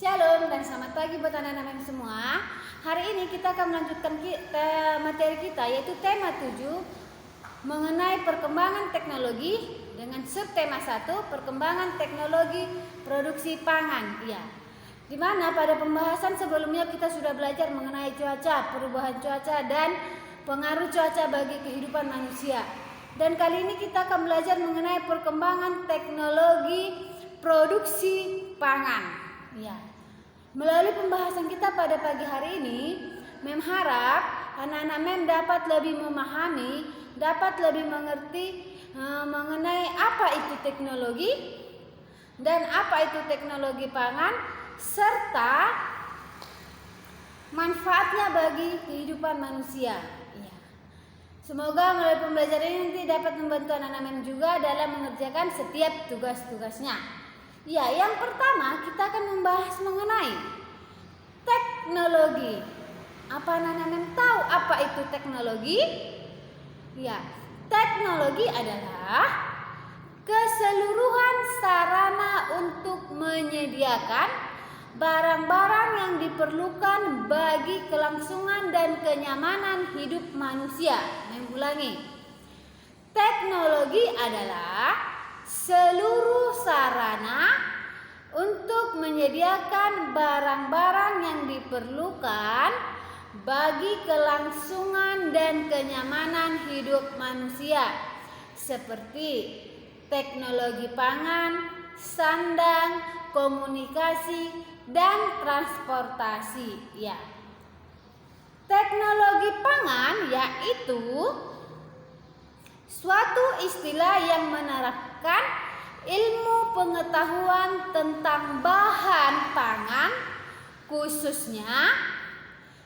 Shalom dan selamat pagi buat anak-anak semua. Hari ini kita akan melanjutkan materi kita, yaitu tema 7 mengenai perkembangan teknologi dengan subtema 1 perkembangan teknologi produksi pangan. Ya, dimana pada pembahasan sebelumnya kita sudah belajar mengenai cuaca, perubahan cuaca dan pengaruh cuaca bagi kehidupan manusia. Dan kali ini kita akan belajar mengenai perkembangan teknologi produksi pangan. Ya. Melalui pembahasan kita pada pagi hari ini, Mem harap anak-anak Mem dapat lebih memahami, dapat lebih mengerti mengenai apa itu teknologi dan apa itu teknologi pangan serta manfaatnya bagi kehidupan manusia. Ya. Semoga melalui pembelajaran ini nanti dapat membantu anak-anak Mem juga dalam mengerjakan setiap tugas-tugasnya. Ya, yang pertama kita akan membahas mengenai teknologi. Apa anak-anak tahu apa itu teknologi? Ya, teknologi adalah keseluruhan sarana untuk menyediakan barang-barang yang diperlukan bagi kelangsungan dan kenyamanan hidup manusia. Saya ulangi. Teknologi adalah seluruh sarana untuk menyediakan barang-barang yang diperlukan bagi kelangsungan dan kenyamanan hidup manusia, seperti teknologi pangan, sandang, komunikasi, dan transportasi. Ya. Teknologi pangan yaitu suatu istilah yang menerapkan ilmu pengetahuan tentang bahan pangan, khususnya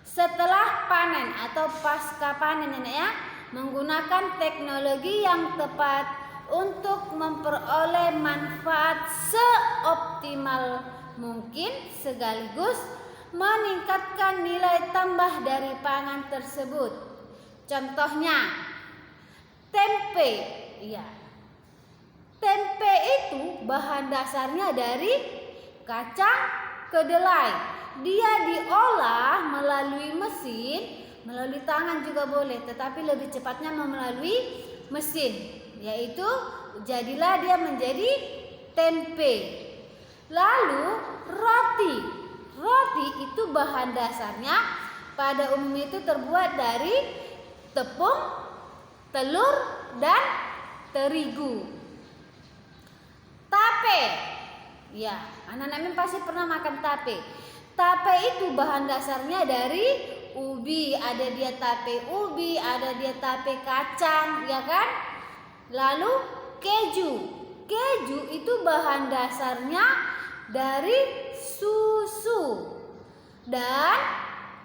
setelah panen atau pasca panen ya, menggunakan teknologi yang tepat untuk memperoleh manfaat seoptimal mungkin sekaligus meningkatkan nilai tambah dari pangan tersebut. Contohnya tempe, ya. Tempe itu bahan dasarnya dari kacang kedelai. Dia diolah melalui mesin, melalui tangan juga boleh, tetapi lebih cepatnya melalui mesin, yaitu jadilah dia menjadi tempe. Lalu roti. Roti itu bahan dasarnya pada umumnya itu terbuat dari tepung, telur, dan terigu. Tape, ya, anak-anak pasti pernah makan tape. Tape itu bahan dasarnya dari ubi, ada dia tape ubi, ada dia tape kacang, ya kan? Lalu keju, keju itu bahan dasarnya dari susu, dan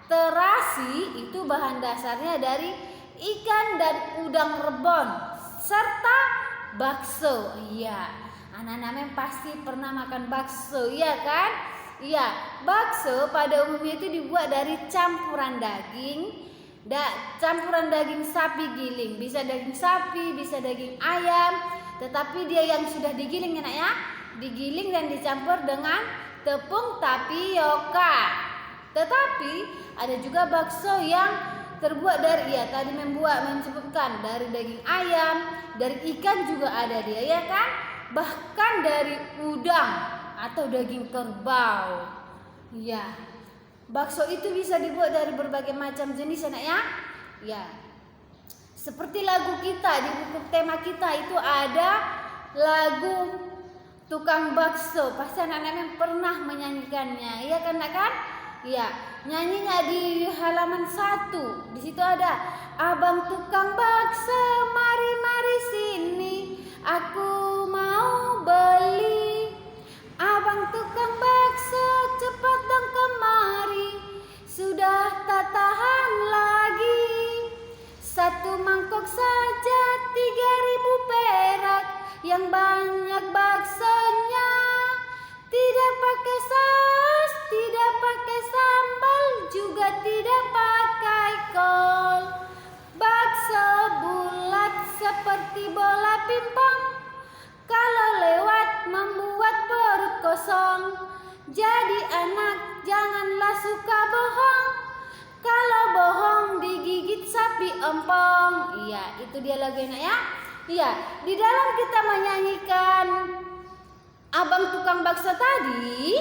terasi itu bahan dasarnya dari ikan dan udang rebon serta bakso. Iya, anak-anak pasti pernah makan bakso, iya kan? Iya, bakso pada umumnya itu dibuat dari campuran daging, campuran daging sapi giling, bisa daging sapi, bisa daging ayam, tetapi dia yang sudah digiling ya, digiling dan dicampur dengan tepung tapioka. Tetapi ada juga bakso yang terbuat dari, ya tadi menyebutkan dari daging ayam, dari ikan juga ada dia, ya kan? Bahkan dari udang atau daging kerbau. Ya. Bakso itu bisa dibuat dari berbagai macam jenis anak ya. Ya. Seperti lagu kita di buku tema kita itu ada lagu Tukang Bakso. Pasti anak-anak pernah menyanyikannya, iya kan kan? Ya, nyanyinya di halaman 1. Di situ ada abang tukang bakso, mari sini, aku mau beli. Abang tukang bakso, cepat dong kemari, sudah tak tahan lagi. Satu mangkok saja 3.000 perak, yang banyak baksonya. Tidak pakai saus, tidak pakai sambal, juga tidak pakai kol. Bakso bulat seperti bola pingpong, kalau lewat membuat perut kosong. Jadi anak janganlah suka bohong. Kalau bohong digigit sapi empong. Iya, itu dia lagunya ya. Iya, di dalam kita menyanyikan Abang Tukang Bakso tadi,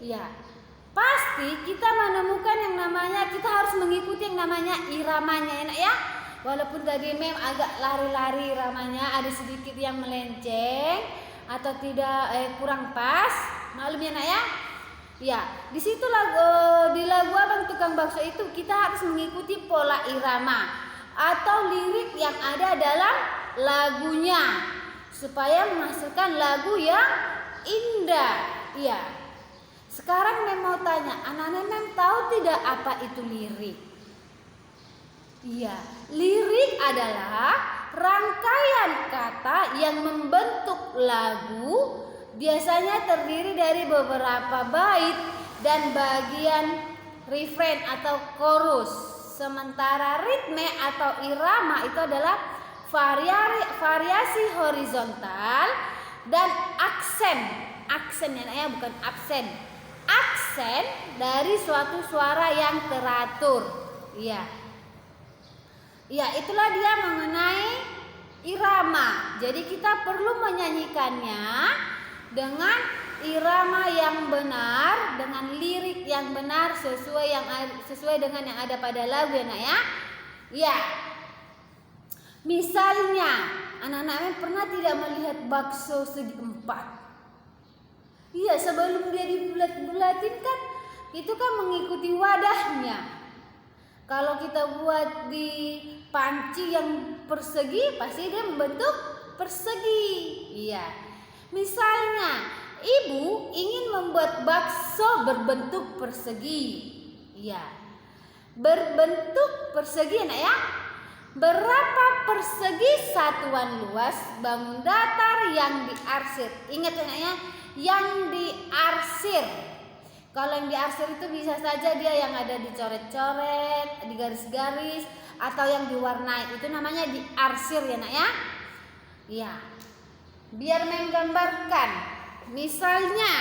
ya pasti kita menemukan yang namanya, kita harus mengikuti yang namanya iramanya, enak ya. Walaupun tadi memang agak lari-lari iramanya, ada sedikit yang melenceng atau tidak kurang pas, maklum ya nak ya. Ya, di situ di lagu Abang Tukang Bakso itu kita harus mengikuti pola irama atau lirik yang ada dalam lagunya supaya menghasilkan lagu yang indah. Iya. Sekarang Mem mau tanya, anak-anak Mem tahu tidak apa itu lirik? Iya, lirik adalah rangkaian kata yang membentuk lagu, biasanya terdiri dari beberapa bait dan bagian refrain atau chorus. Sementara ritme atau irama itu adalah variasi horizontal dan aksen ya bukan absen. Aksen dari suatu suara yang teratur. Iya. Ya, itulah dia mengenai irama. Jadi kita perlu menyanyikannya dengan irama yang benar, dengan lirik yang benar sesuai dengan yang ada pada lagu ya nak ya. Ya. Misalnya, anak-anak pernah tidak melihat bakso segi empat? Iya, sebelum dia dibulat-bulatin kan itu kan mengikuti wadahnya. Kalau kita buat di panci yang persegi, pasti dia membentuk persegi. Iya. Misalnya, ibu ingin membuat bakso berbentuk persegi. Iya. Berbentuk persegi nak ya. Berapa persegi satuan luas bangun datar yang diarsir? Ingat ya, yang diarsir. Kalau yang diarsir itu bisa saja dia yang ada dicoret-coret, digaris-garis, atau yang diwarnai. Itu namanya diarsir ya nak ya. Iya. Biar menggambarkan. Misalnya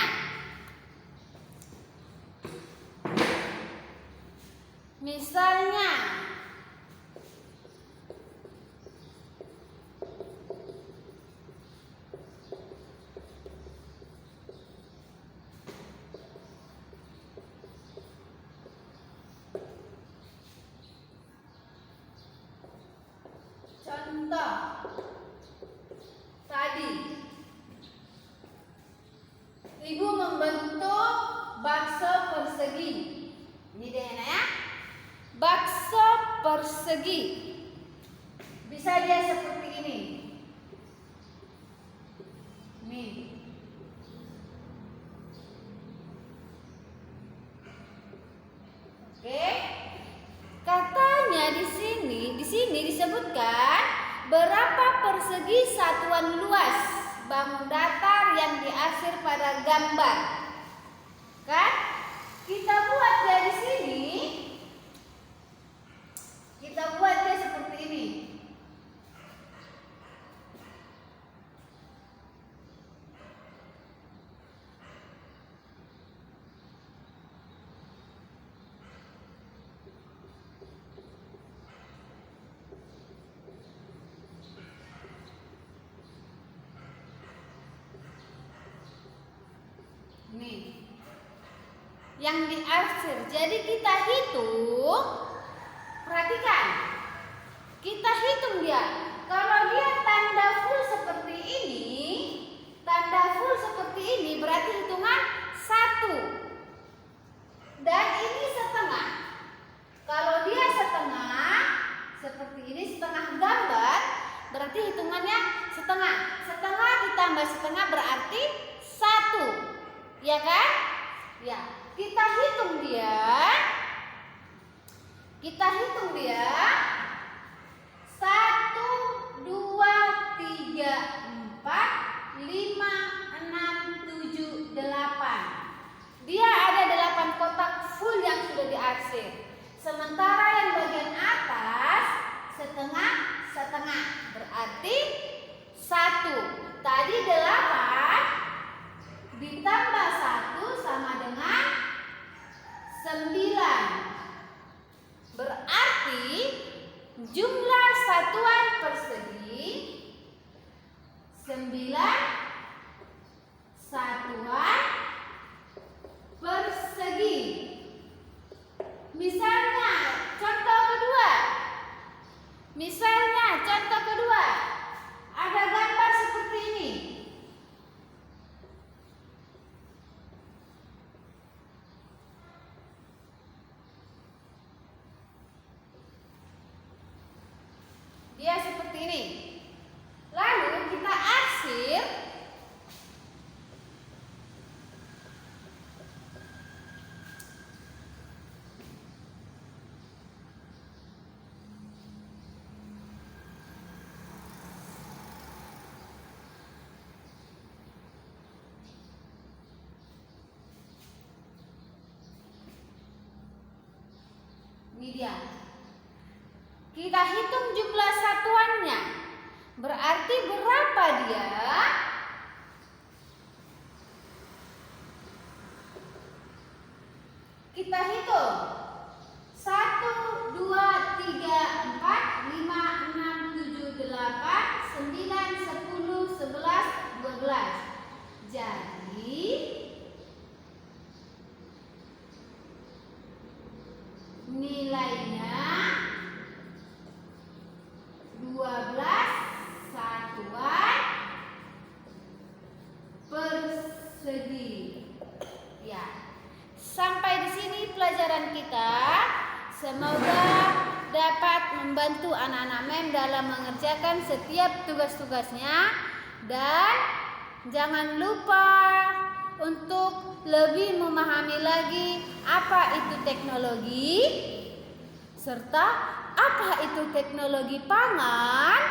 contoh tadi ibu membentuk bakso persegi. Ini dia ya. Bakso persegi. Bisa dia seperti ini. Nih. Oke. Katanya di sini disebutkan berapa persegi satuan luas bangun datar yang diarsir pada gambar. Kan? Kita buat dari sini. Kita buat dia seperti ini. Nih. Yang diarsir. Jadi kita hitung. Perhatikan. Kita hitung dia. Kalau dia tanda full seperti ini, berarti hitungan 1. Dan ini setengah. Kalau dia setengah seperti ini, setengah gambar, berarti hitungannya setengah. Setengah ditambah setengah berarti 1. Ya kan? Ya, kita hitung dia. 1, 2, 3, 4, 5, 6, 7, 8. Dia ada 8 kotak full yang sudah diarsir. Sementara yang bagian atas setengah. Berarti 1. Tadi 8 ditambah 1 sama 9. Berarti jumlah satuan persegi 9 satuan persegi. Misalnya contoh kedua, ada gambar seperti ini. Dia seperti ini. Lalu kita arsir ini dia. Kita hitung jumlah satuannya. Berarti berapa dia? Kita hitung. 1, 2, 3, 4, 5, 6, 7, 8, 9, 10, 11, 12. Jadi nilainya 12 satuan persegi. Ya. Sampai di sini pelajaran kita. Semoga dapat membantu anak-anak MEM dalam mengerjakan setiap tugas-tugasnya, dan jangan lupa untuk lebih memahami lagi apa itu teknologi serta apa itu teknologi pangan.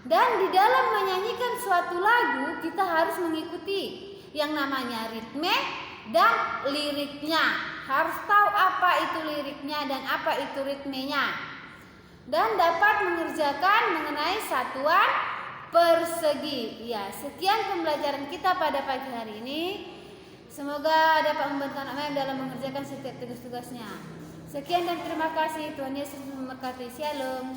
Dan di dalam menyanyikan suatu lagu kita harus mengikuti yang namanya ritme dan liriknya. Harus tahu apa itu liriknya dan apa itu ritmenya, dan dapat mengerjakan mengenai satuan persegi. Ya, sekian pembelajaran kita pada pagi hari ini. Semoga dapat membantu anak MEM dalam mengerjakan setiap tugas-tugasnya. Sekian dan terima kasih. Tuhan Yesus memberkati. Shalom.